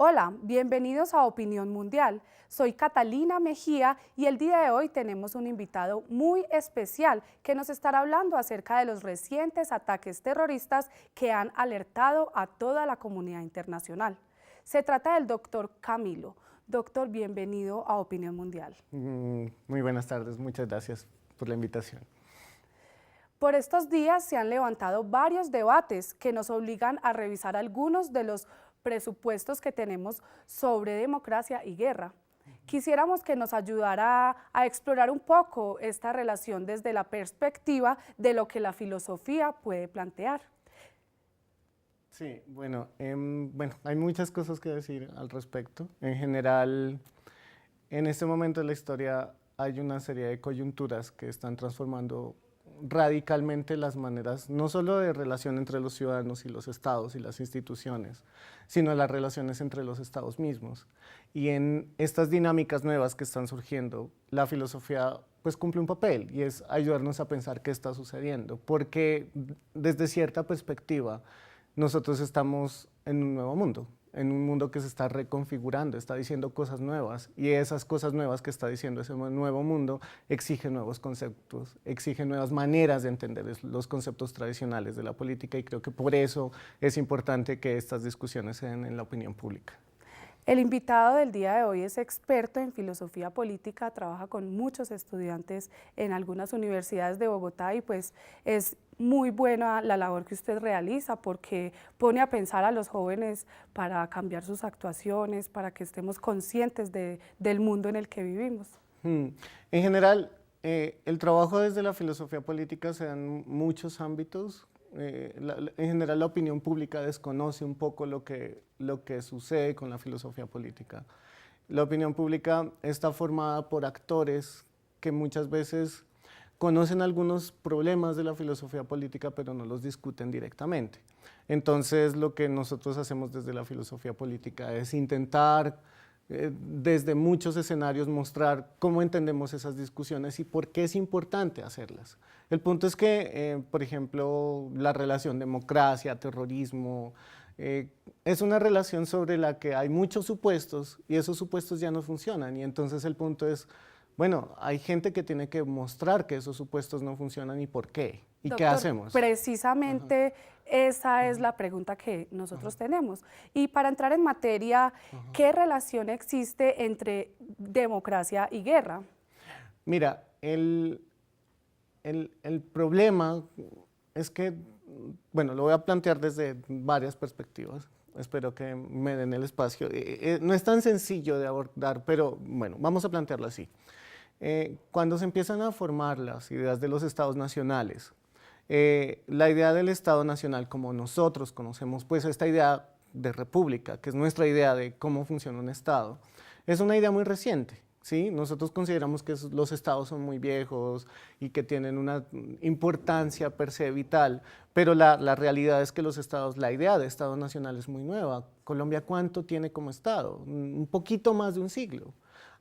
Hola, bienvenidos a Opinión Mundial. Soy Catalina Mejía y el día de hoy tenemos un invitado muy especial que nos estará hablando acerca de los recientes ataques terroristas que han alertado a toda la comunidad internacional. Se trata del doctor Camilo. Doctor, bienvenido a Opinión Mundial. Muy buenas tardes, muchas gracias por la invitación. Por estos días se han levantado varios debates que nos obligan a revisar algunos de los presupuestos que tenemos sobre democracia y guerra. Quisiéramos que nos ayudara a explorar un poco esta relación desde la perspectiva de lo que la filosofía puede plantear. Sí, bueno, hay muchas cosas que decir al respecto. En general, en este momento de la historia hay una serie de coyunturas que están transformando radicalmente las maneras, no solo de relación entre los ciudadanos y los estados y las instituciones, sino las relaciones entre los estados mismos. Y en estas dinámicas nuevas que están surgiendo, la filosofía pues cumple un papel y es ayudarnos a pensar qué está sucediendo, porque desde cierta perspectiva nosotros estamos en un mundo que se está reconfigurando, está diciendo cosas nuevas y esas cosas nuevas que está diciendo ese nuevo mundo exigen nuevos conceptos, exigen nuevas maneras de entender los conceptos tradicionales de la política y creo que por eso es importante que estas discusiones se den en la opinión pública. El invitado del día de hoy es experto en filosofía política, trabaja con muchos estudiantes en algunas universidades de Bogotá y pues es muy buena la labor que usted realiza porque pone a pensar a los jóvenes para cambiar sus actuaciones, para que estemos conscientes del mundo en el que vivimos. En general, el trabajo desde la filosofía política se da en muchos ámbitos. En general la opinión pública desconoce un poco lo que sucede con la filosofía política. La opinión pública está formada por actores que muchas veces conocen algunos problemas de la filosofía política pero no los discuten directamente. Entonces lo que nosotros hacemos desde la filosofía política es intentar desde muchos escenarios mostrar cómo entendemos esas discusiones y por qué es importante hacerlas. El punto es que, por ejemplo, la relación democracia-terrorismo es una relación sobre la que hay muchos supuestos y esos supuestos ya no funcionan y entonces el punto es, bueno, hay gente que tiene que mostrar que esos supuestos no funcionan y por qué. ¿Y Doctor, qué hacemos? precisamente esa es la pregunta que nosotros tenemos. Y para entrar en materia, ¿qué relación existe entre democracia y guerra? Mira, el problema es que, bueno, lo voy a plantear desde varias perspectivas. Espero que me den el espacio. No es tan sencillo de abordar, pero bueno, vamos a plantearlo así. Cuando se empiezan a formar las ideas de los estados nacionales, la idea del Estado Nacional como nosotros conocemos, pues esta idea de república, que es nuestra idea de cómo funciona un Estado, es una idea muy reciente. ¿Sí? Nosotros consideramos que los estados son muy viejos y que tienen una importancia per se vital, pero la realidad es que los estados, la idea de Estado Nacional es muy nueva. Colombia, ¿cuánto tiene como Estado? Un poquito más de un siglo.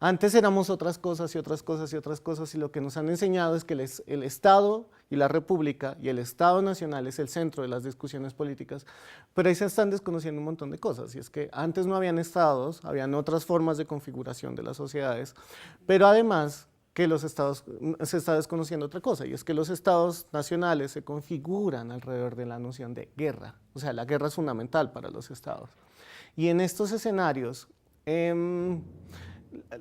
Antes éramos otras cosas y otras cosas y otras cosas y lo que nos han enseñado es que el Estado y la República y el Estado Nacional es el centro de las discusiones políticas, pero ahí se están desconociendo un montón de cosas y es que antes no habían estados, habían otras formas de configuración de las sociedades, pero además que se está desconociendo otra cosa y es que los estados nacionales se configuran alrededor de la noción de guerra, o sea, la guerra es fundamental para los estados. Y en estos escenarios,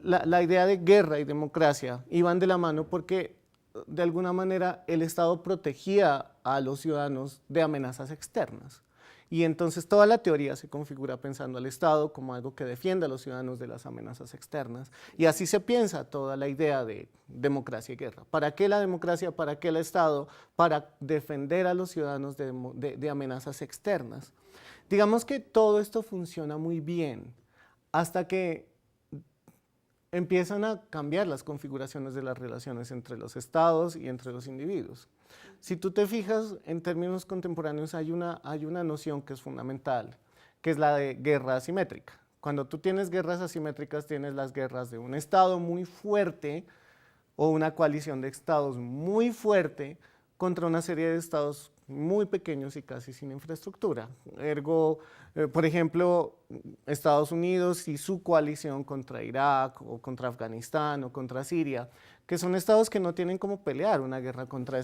la idea de guerra y democracia iban de la mano porque de alguna manera el Estado protegía a los ciudadanos de amenazas externas. Y entonces toda la teoría se configura pensando al Estado como algo que defiende a los ciudadanos de las amenazas externas. Y así se piensa toda la idea de democracia y guerra. ¿Para qué la democracia? ¿Para qué el Estado? Para defender a los ciudadanos de amenazas externas. Digamos que todo esto funciona muy bien hasta que empiezan a cambiar las configuraciones de las relaciones entre los estados y entre los individuos. Si tú te fijas, en términos contemporáneos hay una noción que es fundamental, que es la de guerra asimétrica. Cuando tú tienes guerras asimétricas, tienes las guerras de un estado muy fuerte o una coalición de estados muy fuerte contra una serie de estados muy pequeños y casi sin infraestructura. Ergo, por ejemplo, Estados Unidos y su coalición contra Irak o contra Afganistán o contra Siria, que son estados que no tienen cómo pelear una guerra contra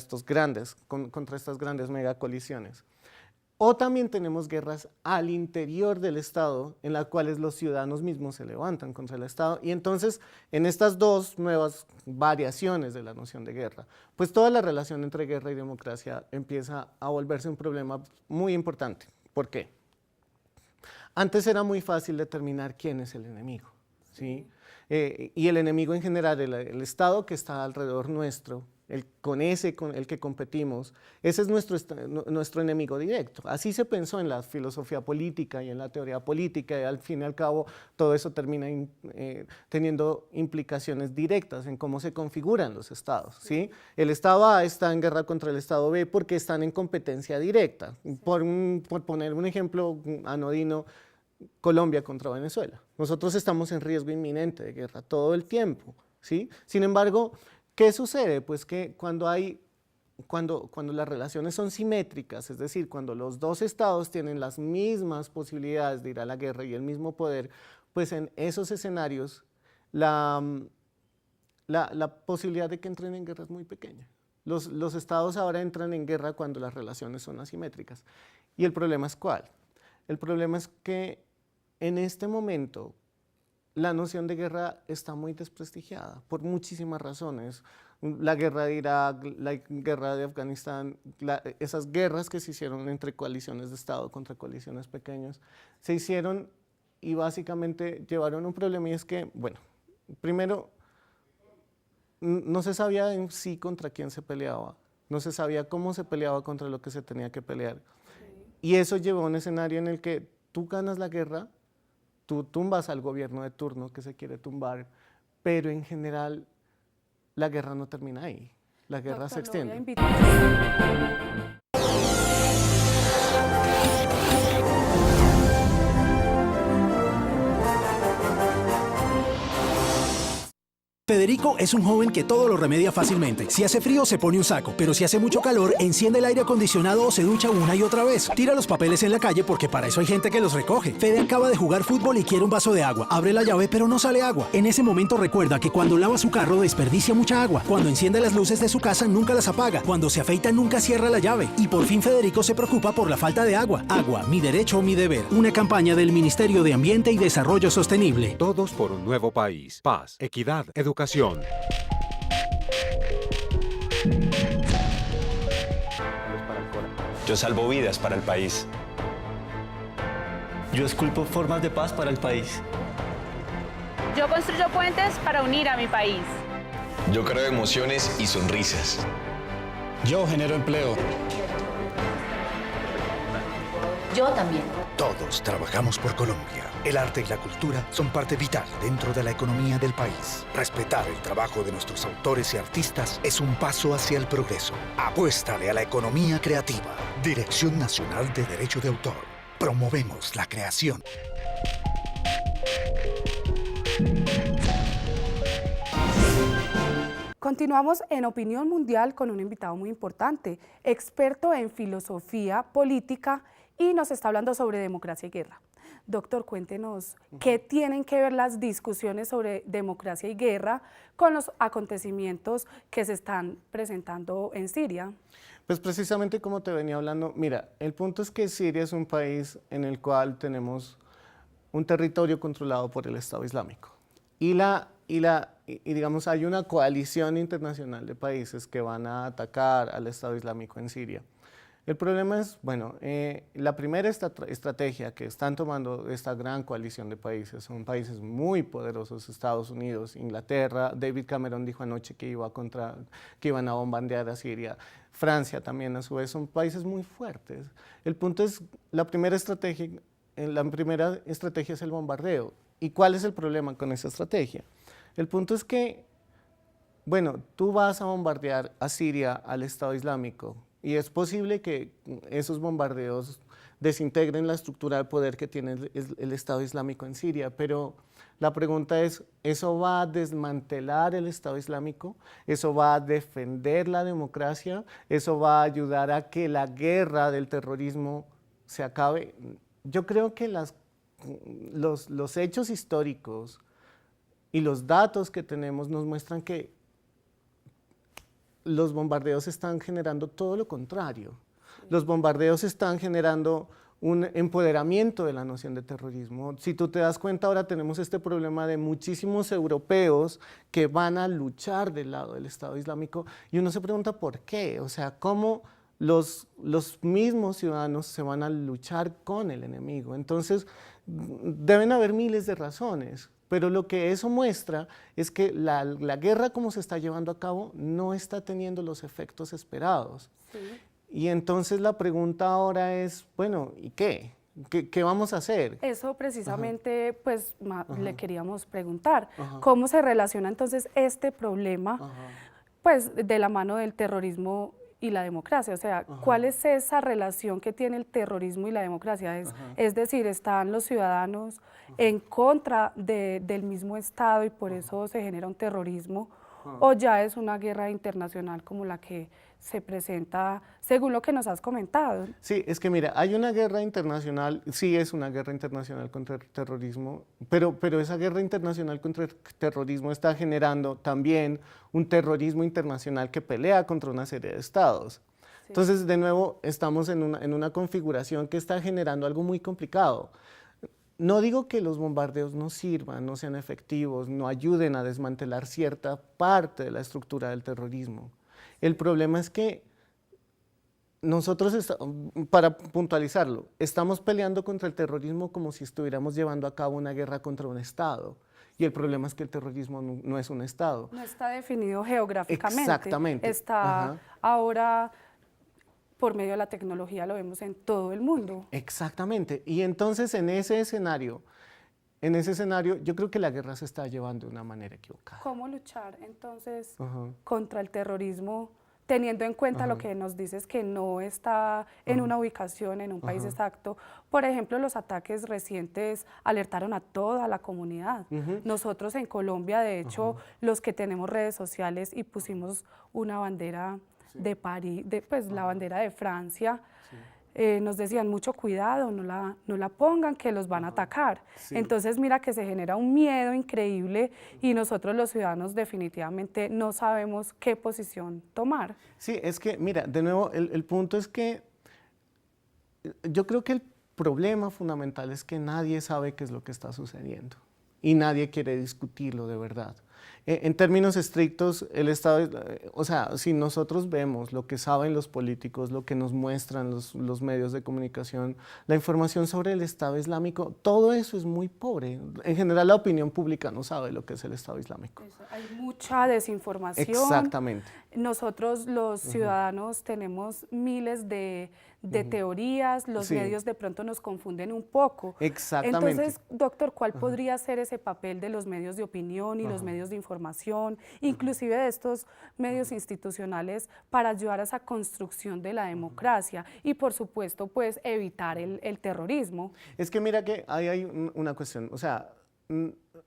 contra estas grandes megacoaliciones. O también tenemos guerras al interior del Estado, en las cuales los ciudadanos mismos se levantan contra el Estado. Y entonces, en estas dos nuevas variaciones de la noción de guerra, pues toda la relación entre guerra y democracia empieza a volverse un problema muy importante. ¿Por qué? Antes era muy fácil determinar quién es el enemigo, ¿sí? Y el enemigo en general, el Estado que está alrededor nuestro, con el que competimos, ese es nuestro enemigo directo. Así se pensó en la filosofía política y en la teoría política, y al fin y al cabo todo eso termina teniendo implicaciones directas en cómo se configuran los estados, ¿sí? El Estado A está en guerra contra el Estado B porque están en competencia directa. Por poner un ejemplo anodino, Colombia contra Venezuela. Nosotros estamos en riesgo inminente de guerra todo el tiempo, ¿sí? Sin embargo, ¿qué sucede? Pues que cuando las relaciones son simétricas, es decir, cuando los dos estados tienen las mismas posibilidades de ir a la guerra y el mismo poder, pues en esos escenarios la posibilidad de que entren en guerra es muy pequeña. Los estados ahora entran en guerra cuando las relaciones son asimétricas. ¿Y el problema es cuál? El problema es que en este momento la noción de guerra está muy desprestigiada por muchísimas razones. La guerra de Irak, la guerra de Afganistán, esas guerras que se hicieron entre coaliciones de Estado contra coaliciones pequeñas, se hicieron y básicamente llevaron un problema, y es que, bueno, primero, no se sabía en sí contra quién se peleaba, no se sabía cómo se peleaba contra lo que se tenía que pelear. Y eso llevó a un escenario en el que tú ganas la guerra, tú tumbas al gobierno de turno que se quiere tumbar, pero en general la guerra no termina ahí, la guerra se extiende. Federico es un joven que todo lo remedia fácilmente. Si hace frío, se pone un saco, pero si hace mucho calor, enciende el aire acondicionado o se ducha una y otra vez. Tira los papeles en la calle porque para eso hay gente que los recoge. Fede acaba de jugar fútbol y quiere un vaso de agua. Abre la llave, pero no sale agua. En ese momento recuerda que cuando lava su carro desperdicia mucha agua. Cuando enciende las luces de su casa, nunca las apaga. Cuando se afeita, nunca cierra la llave. Y por fin Federico se preocupa por la falta de agua. Agua, mi derecho, mi deber. Una campaña del Ministerio de Ambiente y Desarrollo Sostenible. Todos por un nuevo país. Paz, equidad, educación. Yo salvo vidas para el país. Yo esculpo formas de paz para el país. Yo construyo puentes para unir a mi país. Yo creo emociones y sonrisas. Yo genero empleo. Yo también. Todos trabajamos por Colombia. El arte y la cultura son parte vital dentro de la economía del país. Respetar el trabajo de nuestros autores y artistas es un paso hacia el progreso. Apuéstale a la economía creativa. Dirección Nacional de Derecho de Autor. Promovemos la creación. Continuamos en Opinión Mundial con un invitado muy importante, experto en filosofía política, y nos está hablando sobre democracia y guerra. Doctor, cuéntenos, ¿qué tienen que ver las discusiones sobre democracia y guerra con los acontecimientos que se están presentando en Siria? Pues precisamente como te venía hablando, mira, el punto es que Siria es un país en el cual tenemos un territorio controlado por el Estado Islámico. Y digamos, hay una coalición internacional de países que van a atacar al Estado Islámico en Siria. El problema es, bueno, la primera estrategia que están tomando esta gran coalición de países, son países muy poderosos, Estados Unidos, Inglaterra, David Cameron dijo anoche que iban a bombardear a Siria, Francia también a su vez, son países muy fuertes. El punto es, la primera estrategia es el bombardeo. ¿Y cuál es el problema con esa estrategia? El punto es que, bueno, tú vas a bombardear a Siria, al Estado Islámico, y es posible que esos bombardeos desintegren la estructura de poder que tiene el Estado Islámico en Siria, pero la pregunta es, ¿eso va a desmantelar el Estado Islámico? ¿Eso va a defender la democracia? ¿Eso va a ayudar a que la guerra del terrorismo se acabe? Yo creo que los hechos históricos y los datos que tenemos nos muestran que los bombardeos están generando todo lo contrario. Los bombardeos están generando un empoderamiento de la noción de terrorismo. Si tú te das cuenta, ahora tenemos este problema de muchísimos europeos que van a luchar del lado del Estado Islámico y uno se pregunta por qué, o sea, cómo los mismos ciudadanos se van a luchar con el enemigo. Entonces, deben haber miles de razones, pero lo que eso muestra es que la guerra como se está llevando a cabo no está teniendo los efectos esperados. Sí. Y entonces la pregunta ahora es, bueno, ¿y qué? ¿Qué vamos a hacer? Eso precisamente, pues, le queríamos preguntar. ¿Cómo se relaciona entonces este problema, pues, de la mano del terrorismo y la democracia? O sea, ¿cuál es esa relación que tiene el terrorismo y la democracia? Es decir, ¿están los ciudadanos en contra del mismo Estado y por eso se genera un terrorismo? ¿O ya es una guerra internacional como la que se presenta según lo que nos has comentado? Sí, es que mira, hay una guerra internacional, sí es una guerra internacional contra el terrorismo, pero esa guerra internacional contra el terrorismo está generando también un terrorismo internacional que pelea contra una serie de estados. Sí. Entonces, de nuevo, estamos en una configuración que está generando algo muy complicado. No digo que los bombardeos no sirvan, no sean efectivos, no ayuden a desmantelar cierta parte de la estructura del terrorismo. El problema es que nosotros, para puntualizarlo, estamos peleando contra el terrorismo como si estuviéramos llevando a cabo una guerra contra un Estado. Y el problema es que el terrorismo no es un Estado. No está definido geográficamente. Exactamente. Está ahora, por medio de la tecnología, lo vemos en todo el mundo. Exactamente. Y entonces en ese escenario, yo creo que la guerra se está llevando de una manera equivocada. ¿Cómo luchar entonces contra el terrorismo, teniendo en cuenta lo que nos dices que no está en una ubicación, en un país exacto? Por ejemplo, los ataques recientes alertaron a toda la comunidad. Nosotros en Colombia, de hecho, los que tenemos redes sociales y pusimos una bandera de París, pues la bandera de Francia, nos decían mucho cuidado, no la pongan, que los van a atacar. Entonces mira que se genera un miedo increíble y nosotros los ciudadanos definitivamente no sabemos qué posición tomar. Sí, es que mira, de nuevo el punto es que yo creo que el problema fundamental es que nadie sabe qué es lo que está sucediendo y nadie quiere discutirlo de verdad. En términos estrictos, el Estado, o sea, si nosotros vemos lo que saben los políticos, lo que nos muestran los medios de comunicación, la información sobre el Estado Islámico, todo eso es muy pobre. En general, la opinión pública no sabe lo que es el Estado Islámico. Hay mucha desinformación. Exactamente. Nosotros los ciudadanos tenemos miles de teorías, los medios de pronto nos confunden un poco. Exactamente. Entonces, doctor, ¿cuál podría ser ese papel de los medios de opinión y los medios de información, inclusive de estos medios institucionales, para ayudar a esa construcción de la democracia y, por supuesto, pues evitar el terrorismo? Es que mira que ahí hay una cuestión, o sea,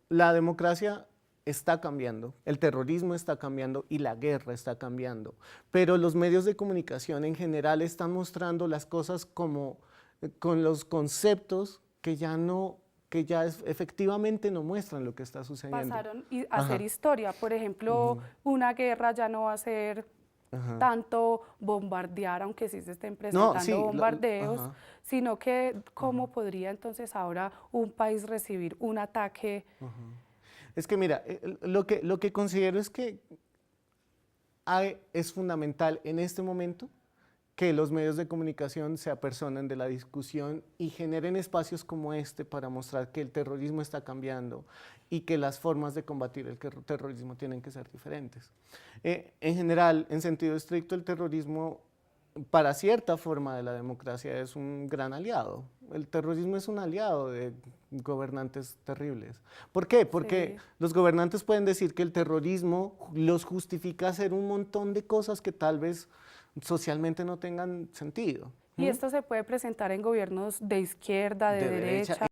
la democracia está cambiando, el terrorismo está cambiando y la guerra está cambiando, pero los medios de comunicación en general están mostrando las cosas como con los conceptos que ya efectivamente no muestran lo que está sucediendo. Pasaron a hacer historia, por ejemplo, una guerra ya no va a ser tanto bombardear, aunque sí se estén presentando bombardeos, sino que cómo podría entonces ahora un país recibir un ataque. Es que mira, lo que considero es que es fundamental en este momento que los medios de comunicación se apersonen de la discusión y generen espacios como este para mostrar que el terrorismo está cambiando y que las formas de combatir el terrorismo tienen que ser diferentes. En general, en sentido estricto, el terrorismo para cierta forma de la democracia es un gran aliado. El terrorismo es un aliado de gobernantes terribles. ¿Por qué? Porque los gobernantes pueden decir que el terrorismo los justifica hacer un montón de cosas que tal vez socialmente no tengan sentido. Y esto se puede presentar en gobiernos de izquierda, de derecha.